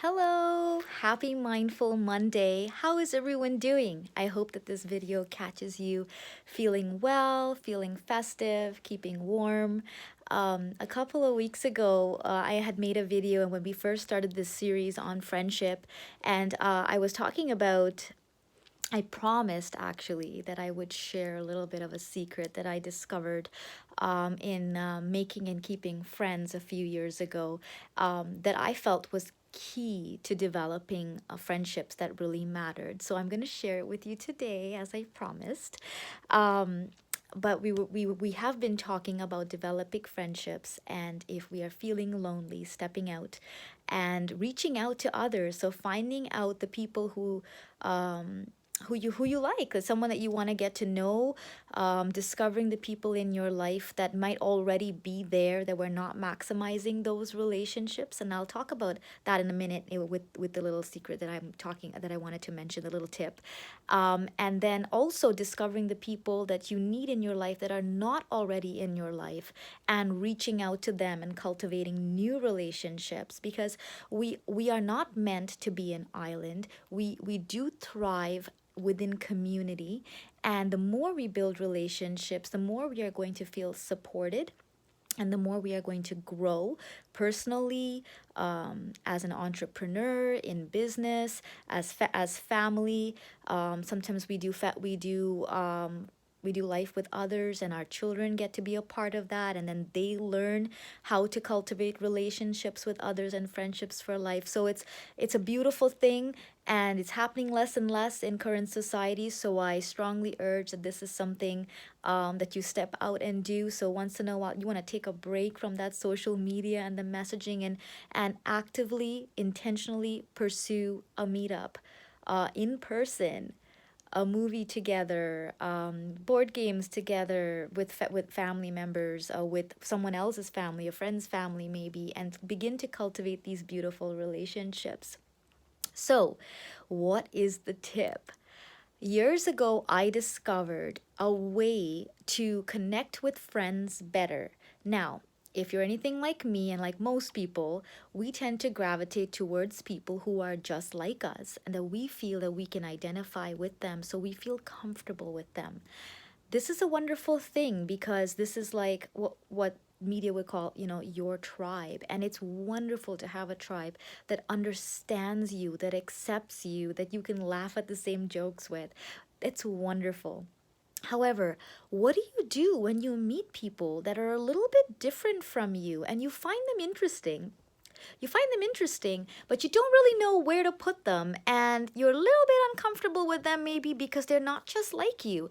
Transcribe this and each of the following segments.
Hello, happy Mindful Monday. How is everyone doing? I hope that this video catches you feeling well, feeling festive, keeping warm. A couple of weeks ago, I had made a video, and when we first started this series on friendship, and I was talking about I promised actually that I would share a little bit of a secret that I discovered in making and keeping friends a few years ago that I felt was key to developing friendships that really mattered. So I'm going to share it with you today, as I promised. Um, but we have been talking about developing friendships, and if we are feeling lonely, stepping out and reaching out to others. So finding out the people um, who you like, someone that you want to get to know, discovering the people in your life that might already be there, that we're not maximizing those relationships. And I'll talk about that in a minute, with the little secret that I wanted to mention, the little tip. And then also discovering the people that you need in your life that are not already in your life, and reaching out to them and cultivating new relationships, because we are not meant to be an island. We do thrive within community, and the more we build relationships, the more we are going to feel supported, and the more we are going to grow personally, as an entrepreneur, in business, as family. Sometimes we do life with others, and our children get to be a part of that, and then they learn how to cultivate relationships with others and friendships for life. So it's a beautiful thing, and it's happening less and less in current society. So I strongly urge that this is something that you step out and do. So once in a while, you want to take a break from that social media and the messaging, and actively, intentionally pursue a meetup, in person, a movie together, board games together with family members, with someone else's family, a friend's family maybe, and begin to cultivate these beautiful relationships. So, what is the tip? Years ago, I discovered a way to connect with friends better. Now, if you're anything like me and like most people, we tend to gravitate towards people who are just like us, and that we feel that we can identify with them, so we feel comfortable with them. This is a wonderful thing, because this is like what media would call, your tribe. And it's wonderful to have a tribe that understands you, that accepts you, that you can laugh at the same jokes with. It's wonderful. However, what do you do when you meet people that are a little bit different from you, and you find them interesting? But you don't really know where to put them, and you're a little bit uncomfortable with them, maybe because they're not just like you.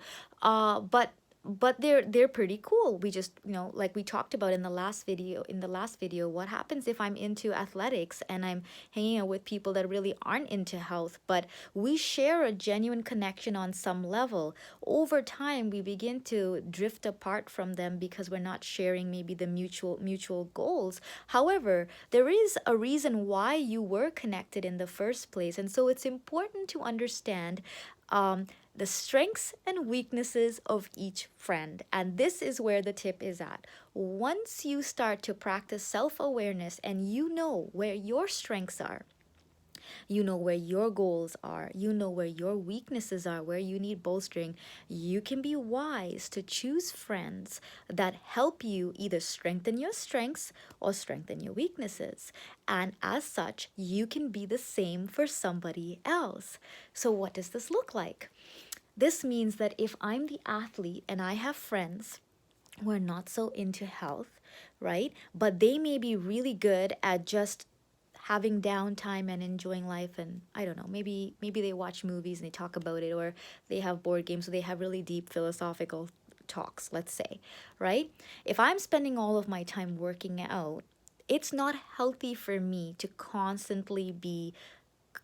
But they're pretty cool. We just, like we talked about in the last video, what happens if I'm into athletics and I'm hanging out with people that really aren't into health, but we share a genuine connection on some level. Over time, we begin to drift apart from them because we're not sharing maybe the mutual goals. However, there is a reason why you were connected in the first place. And so it's important to understand the strengths and weaknesses of each friend. And this is where the tip is at. Once you start to practice self awareness, and you know where your strengths are, you know where your goals are, you know where your weaknesses are, where you need bolstering, you can be wise to choose friends that help you either strengthen your strengths or strengthen your weaknesses. And as such, you can be the same for somebody else. So, what does this look like? This means that if I'm the athlete and I have friends who are not so into health, right? But they may be really good at just having downtime and enjoying life, and I don't know, maybe they watch movies and they talk about it, or they have board games, so they have really deep philosophical talks, let's say, right? If I'm spending all of my time working out, it's not healthy for me to constantly be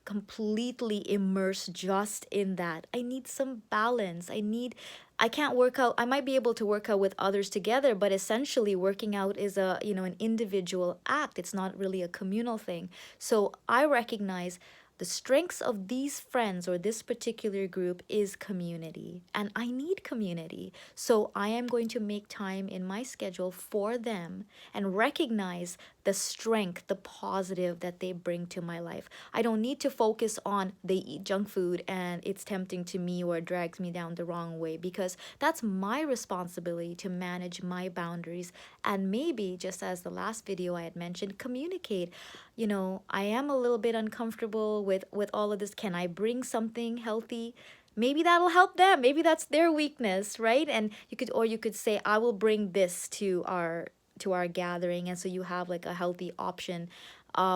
completely immersed just in that. I need some balance. I can't work out. I might be able to work out with others together, but essentially working out is an individual act. It's not really a communal thing. So I recognize the strengths of these friends or this particular group is community, and I need community. So I am going to make time in my schedule for them, and recognize the strength, the positive that they bring to my life. I don't need to focus on they eat junk food and it's tempting to me or drags me down the wrong way, because that's my responsibility to manage my boundaries. And maybe, just as the last video I had mentioned, communicate. I am a little bit uncomfortable with all of this. Can I bring something healthy? Maybe that'll help them. Maybe that's their weakness, right? And you could say, I will bring this to our gathering, and so you have like a healthy option,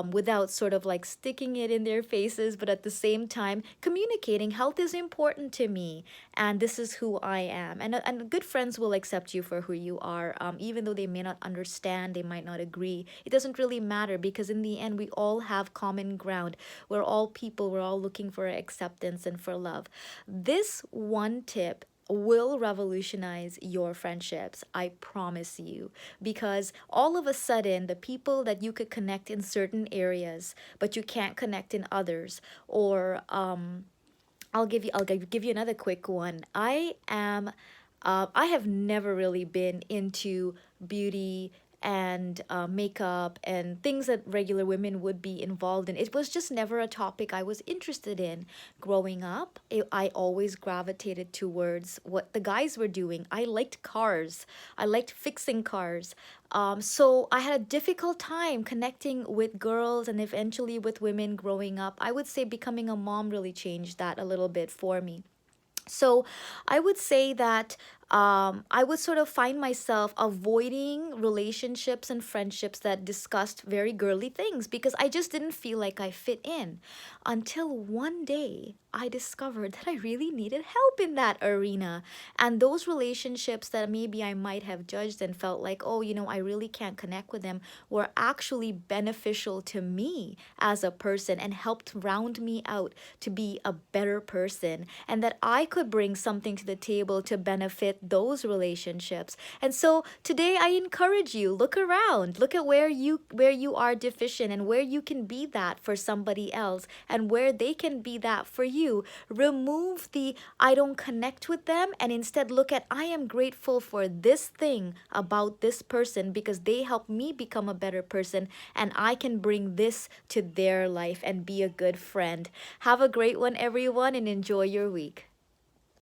without sort of like sticking it in their faces, but at the same time communicating, health is important to me, and this is who I am. And good friends will accept you for who you are, even though they may not understand, they might not agree. It doesn't really matter, because in the end, we all have common ground. We're all people, we're all looking for acceptance and for love. This one tip will revolutionize your friendships, I promise you. Because all of a sudden, the people that you could connect in certain areas, but you can't connect in others, or I'll give you another quick one. I have never really been into beauty and makeup and things that regular women would be involved in. It was just never a topic I was interested in. Growing up, I always gravitated towards what the guys were doing. I liked cars. I liked fixing cars. So I had a difficult time connecting with girls and eventually with women growing up. I would say becoming a mom really changed that a little bit for me. So I would say that I would sort of find myself avoiding relationships and friendships that discussed very girly things, because I just didn't feel like I fit in, until one day I discovered that I really needed help in that arena. And those relationships that maybe I might have judged and felt like, oh, I really can't connect with them, were actually beneficial to me as a person and helped round me out to be a better person, and that I could bring something to the table to benefit those relationships. And so today I encourage you, look around, look at where you are deficient and where you can be that for somebody else, and where they can be that for you. Remove the I don't connect with them, and instead look at I am grateful for this thing about this person, because they help me become a better person, and I can bring this to their life and be a good friend. Have a great one, everyone, and enjoy your week.